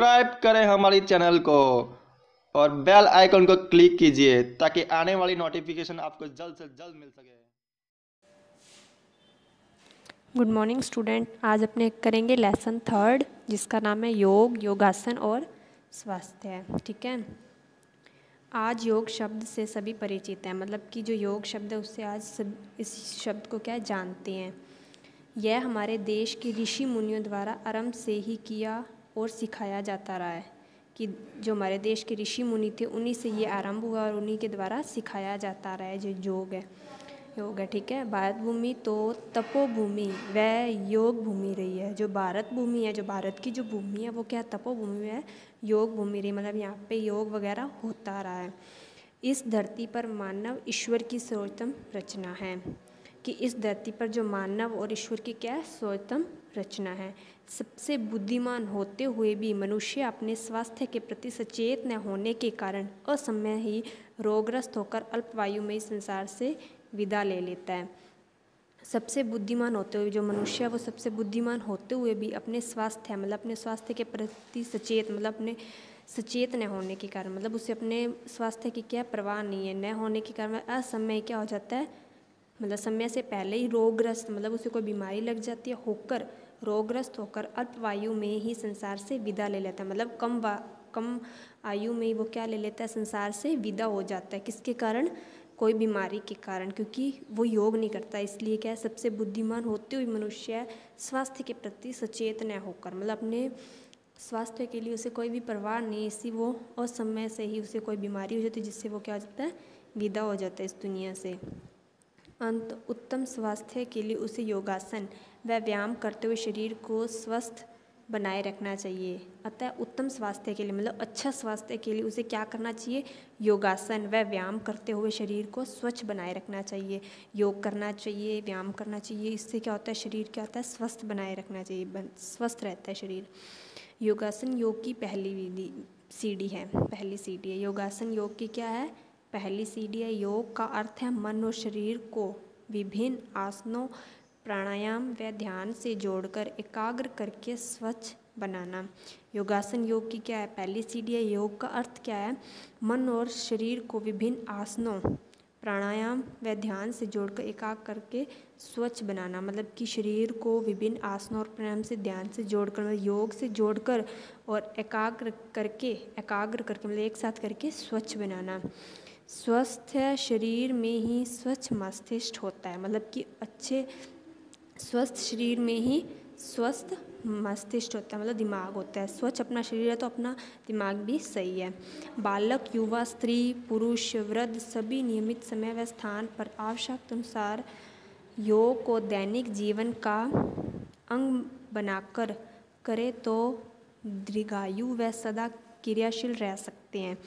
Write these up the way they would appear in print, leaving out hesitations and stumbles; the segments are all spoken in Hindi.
सब्सक्राइब करें हमारी चैनल को और बेल आइकन को क्लिक कीजिए ताकि आने वाली नोटिफिकेशन आपको जल्द से जल्द मिल सके। Good morning student. आज अपने करेंगे लेसन 3 जिसका नाम है योग, योगासन और स्वास्थ्य। ठीक है, आज योग शब्द से सभी परिचित हैं, मतलब कि जो योग शब्द है उससे आज सब इस शब्द को क्या जानते हैं। यह हमारे देश के ऋषि मुनियों द्वारा आरंभ से ही किया और सिखाया जाता रहा है कि जो हमारे देश के ऋषि मुनि थे उन्हीं से ये आरंभ हुआ और उन्हीं के द्वारा सिखाया जाता रहा है जो योग है। ठीक है, भारत भूमि तो तपोभूमि व योग भूमि रही है। जो भारत भूमि है, जो भारत की जो भूमि है वो क्या तपोभूमि है, योग भूमि रही, मतलब यहाँ पे योग वगैरह होता रहा है। इस धरती पर मानव ईश्वर की सर्वोत्तम रचना है, कि इस धरती पर जो मानव और ईश्वर की क्या है, सर्वोत्तम रचना है। सबसे बुद्धिमान होते हुए भी मनुष्य अपने स्वास्थ्य के प्रति सचेत न होने के कारण असमय ही रोगग्रस्त होकर अल्पवायु में इस संसार से विदा ले लेता है। सबसे बुद्धिमान होते हुए जो मनुष्य है वो सबसे बुद्धिमान होते हुए भी अपने स्वास्थ्य मतलब अपने स्वास्थ्य के प्रति सचेत मतलब अपने सचेत न होने के कारण, मतलब उसे अपने स्वास्थ्य की क्या परवाह नहीं है, न होने के कारण असमय क्या हो जाता है, मतलब समय से पहले ही रोगग्रस्त, मतलब उसे कोई बीमारी लग जाती है, होकर रोगग्रस्त होकर अल्पवायु में ही संसार से विदा ले लेता है। मतलब कम आयु में ही वो क्या ले लेता है, संसार से विदा हो जाता है। किसके कारण, कोई बीमारी के कारण, क्योंकि वो योग नहीं करता। इसलिए क्या है, सबसे बुद्धिमान होते हुए मनुष्य स्वास्थ्य के प्रति सचेत न होकर, मतलब अपने स्वास्थ्य के लिए उसे कोई भी परवाह नहीं, इसी वो असमय से ही उसे कोई बीमारी हो जाती है जिससे वो क्या हो जाता है, विदा हो जाता है इस दुनिया से। अंत उत्तम स्वास्थ्य के लिए उसे योगासन व व्यायाम करते हुए शरीर को स्वस्थ बनाए रखना चाहिए। अतः उत्तम स्वास्थ्य के लिए मतलब अच्छा स्वास्थ्य के लिए उसे क्या करना चाहिए, योगासन व व्यायाम करते हुए शरीर को स्वच्छ बनाए रखना चाहिए। योग करना चाहिए, व्यायाम करना चाहिए, इससे क्या होता है, शरीर क्या होता है, स्वस्थ बनाए रखना चाहिए, स्वस्थ रहता है शरीर। योगासन योग की पहली सीढ़ी है। योगासन योग की क्या है, पहली सीढ़ी है। योग का अर्थ है मन और शरीर को विभिन्न आसनों, प्राणायाम व ध्यान से जोड़कर एकाग्र करके स्वच्छ बनाना। योगासन योग की क्या है, पहली सीढ़ी है। योग का अर्थ क्या है, मन और शरीर को विभिन्न आसनों, प्राणायाम व ध्यान से जोड़कर एकाग्र करके स्वच्छ बनाना, मतलब कि शरीर को विभिन्न आसनों और प्राणायाम से ध्यान से जोड़कर, मतलब योग से जोड़कर और एकाग्र करके मतलब एक साथ करके स्वच्छ बनाना। स्वस्थ शरीर में ही स्वच्छ मस्तिष्क होता है, मतलब कि अच्छे स्वस्थ शरीर में ही स्वस्थ मस्तिष्क होता है, मतलब दिमाग होता है। स्वच्छ अपना शरीर है तो अपना दिमाग भी सही है। बालक, युवा, स्त्री, पुरुष, वृद्ध सभी नियमित समय व स्थान पर आवश्यकता अनुसार योग को दैनिक जीवन का अंग बनाकर करे तो दीर्घायु व सदा क्रियाशील रह सकते हैं।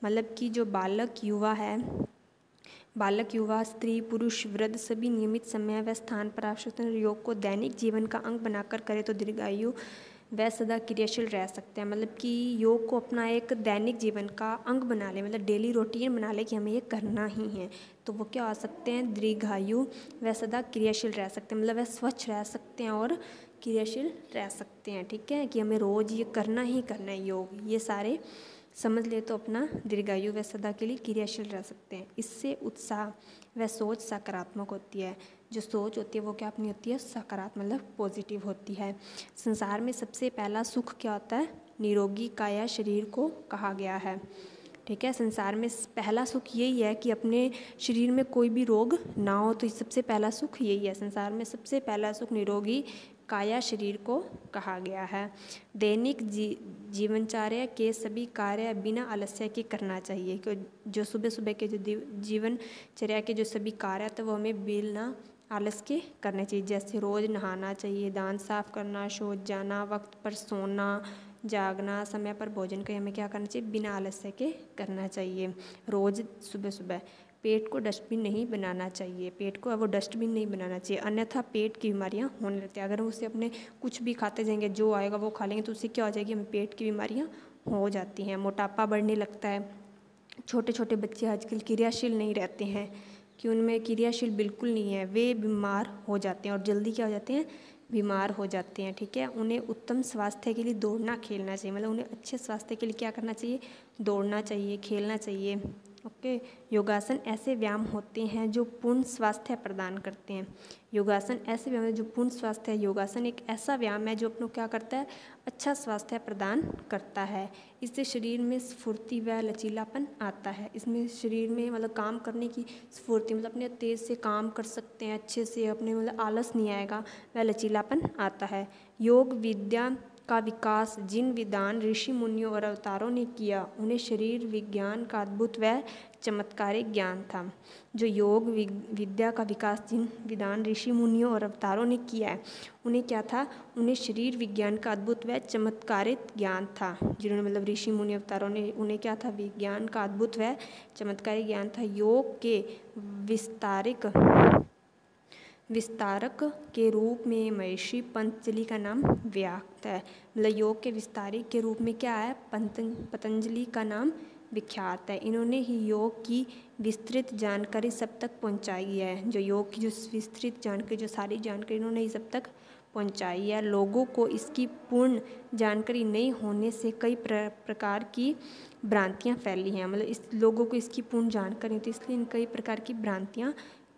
मतलब कि जो बालक, युवा, स्त्री, पुरुष, वृद्ध सभी नियमित समय व स्थान पर आवश्यक योग को दैनिक जीवन का अंग बनाकर करे तो दीर्घायु व सदा क्रियाशील रह सकते हैं। मतलब कि योग को अपना एक दैनिक जीवन का अंग बना ले, मतलब डेली रूटीन बना ले कि हमें ये करना ही है, तो वो क्या आ सकते हैं, दीर्घायु व सदा क्रियाशील रह सकते हैं, मतलब वह स्वच्छ रह सकते हैं और क्रियाशील रह सकते हैं। ठीक है, कि हमें रोज़ ये करना ही करना है योग, ये सारे समझ ले तो अपना दीर्घायु व सदा के लिए क्रियाशील रह सकते हैं। इससे उत्साह व सोच सकारात्मक होती है। जो सोच होती है वो क्या अपनी होती है, सकारात्मक, मतलब पॉजिटिव होती है। संसार में सबसे पहला सुख क्या होता है, निरोगी काया शरीर को कहा गया है। ठीक है, संसार में पहला सुख यही है कि अपने शरीर में कोई भी रोग ना हो, तो सबसे पहला सुख यही है। संसार में सबसे पहला सुख निरोगी काया शरीर को कहा गया है। दैनिक जीवनचर्या के सभी कार्य बिना आलस्य के करना चाहिए। जो सुबह सुबह के जो जीवनचर्या के जो सभी कार्य थे वो हमें बिना आलस के करने चाहिए। जैसे रोज़ नहाना चाहिए, दांत साफ करना, शौच जाना, वक्त पर सोना, जागना, समय पर भोजन का हमें क्या करना चाहिए, बिना आलस्य के करना चाहिए रोज़ सुबह सुबह। पेट को डस्टबिन नहीं बनाना चाहिए, पेट को वो डस्टबिन नहीं बनाना चाहिए, अन्यथा पेट की बीमारियां होने लगती हैं। अगर हम उससे अपने कुछ भी खाते जाएंगे, जो आएगा वो खा लेंगे, तो उससे क्या हो जाएगी, हमें पेट की बीमारियां हो जाती हैं, मोटापा बढ़ने लगता है। छोटे छोटे बच्चे आजकल क्रियाशील नहीं रहते हैं कि उनमें क्रियाशील बिल्कुल नहीं है, वे बीमार हो जाते हैं और जल्दी क्या हो जाते हैं, बीमार हो जाते हैं। ठीक है, उन्हें उत्तम स्वास्थ्य के लिए दौड़ना खेलना चाहिए, मतलब उन्हें अच्छे स्वास्थ्य के लिए क्या करना चाहिए, दौड़ना चाहिए, खेलना चाहिए। ओके, योगासन ऐसे व्यायाम होते हैं जो पूर्ण स्वास्थ्य प्रदान करते हैं। योगासन ऐसे व्यायाम है जो पूर्ण स्वास्थ्य है। योगासन एक ऐसा व्यायाम है जो अपनों क्या करता है, अच्छा स्वास्थ्य प्रदान करता है। इससे शरीर में स्फूर्ति व लचीलापन आता है। इसमें शरीर में मतलब काम करने की स्फूर्ति, मतलब अपने तेज़ से काम कर सकते हैं, अच्छे से अपने मतलब आलस नहीं आएगा, वह लचीलापन आता है। योग विद्या का विकास जिन विद्वान ऋषि मुनियों और अवतारों ने किया, उन्हें शरीर विज्ञान का अद्भुत व चमत्कारिक ज्ञान था। जो योग विद्या का विकास जिन विद्वान ऋषि मुनियों और अवतारों ने किया है, उन्हें क्या था, उन्हें शरीर विज्ञान का अद्भुत व चमत्कारिक ज्ञान था। जिन्होंने मतलब ऋषि मुनि अवतारों ने, उन्हें क्या था, विज्ञान का अद्भुत व चमत्कारिक ज्ञान था। योग के विस्तारक के रूप में महर्षि पतंजलि का नाम व्याख्यात है। मतलब योग के विस्तारक के रूप में क्या है, पतंजलि का नाम विख्यात है। इन्होंने ही योग की विस्तृत जानकारी सब तक पहुंचाई है। जो योग की जो विस्तृत जानकारी, जो सारी जानकारी इन्होंने ही सब तक पहुंचाई है। लोगों को इसकी पूर्ण जानकारी नहीं होने से कई प्रकार की भ्रांतियां फैली हैं। मतलब इस लोगों को इसकी पूर्ण जानकारी होती है, इसलिए कई प्रकार की भ्रांतियां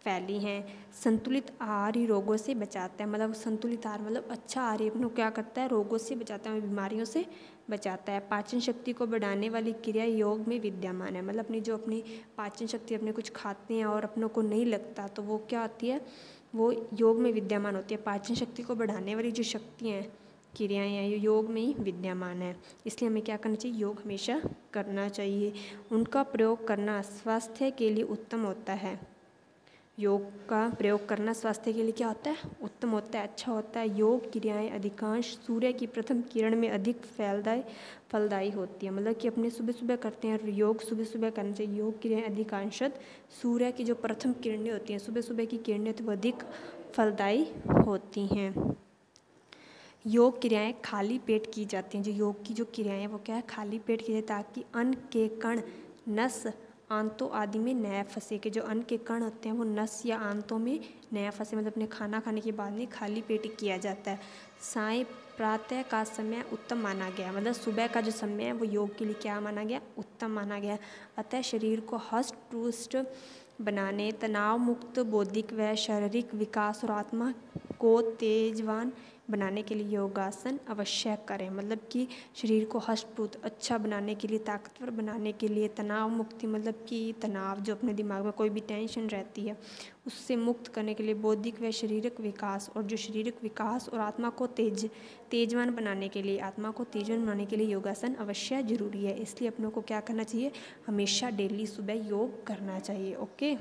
फैली हैं। संतुलित आहार ही रोगों से बचाता है। मतलब संतुलित आहार मतलब अच्छा आहार ही अपनों क्या करता है, रोगों से बचाता है, बीमारियों से बचाता है। पाचन शक्ति को बढ़ाने वाली क्रिया योग में विद्यमान है। मतलब अपनी पाचन शक्ति, अपने कुछ खाते हैं और अपनों को नहीं लगता, तो वो क्या होती है, वो योग में विद्यमान होती है। पाचन शक्ति को बढ़ाने वाली जो शक्तियाँ हैं, क्रियाएँ हैं, ये योग में ही विद्यमान है। इसलिए हमें क्या करना चाहिए, योग हमेशा करना चाहिए। उनका प्रयोग करना स्वास्थ्य के लिए उत्तम होता है। योग का प्रयोग करना स्वास्थ्य के लिए क्या होता है, उत्तम होता है, अच्छा होता है। योग क्रियाएं अधिकांश सूर्य की प्रथम किरण में अधिक फलदायी होती है। मतलब कि अपने सुबह सुबह करते हैं योग, सुबह सुबह करना चाहिए। योग क्रियाएं अधिकांशतः सूर्य की जो प्रथम किरणें होती हैं, सुबह सुबह की किरणें, तो वो अधिक फलदायी होती हैं। योग क्रियाएं खाली पेट की जाती हैं। जो योग की जो क्रियाएं वो क्या है, खाली पेट की जाती है, ताकि अन्न के कण नस आंतों आदि में न फंसे। के जो अन्न के कण होते हैं वो नस या आंतों में न फंसे। मतलब अपने खाना खाने के बाद में खाली पेट किया जाता है। साय प्रातः का समय उत्तम माना गया। मतलब सुबह का जो समय है वो योग के लिए क्या माना गया, उत्तम माना गया। अतः शरीर को हष्ट पुष्ट बनाने, तनाव मुक्त बौद्धिक व शारीरिक विकास और आत्मा को तेजवान बनाने के लिए योगासन अवश्य करें। मतलब कि शरीर को हष्ट अच्छा बनाने के लिए, ताकतवर बनाने के लिए, तनाव मुक्ति मतलब कि तनाव जो अपने दिमाग में कोई भी टेंशन रहती है उससे मुक्त करने के लिए, बौद्धिक व शारीरिक विकास, और जो शारीरिक विकास और आत्मा को तेजवान बनाने के लिए, आत्मा को तेजवान बनाने के लिए योगासन अवश्य जरूरी है। इसलिए अपनों को क्या करना चाहिए, हमेशा डेली सुबह योग करना चाहिए। ओके।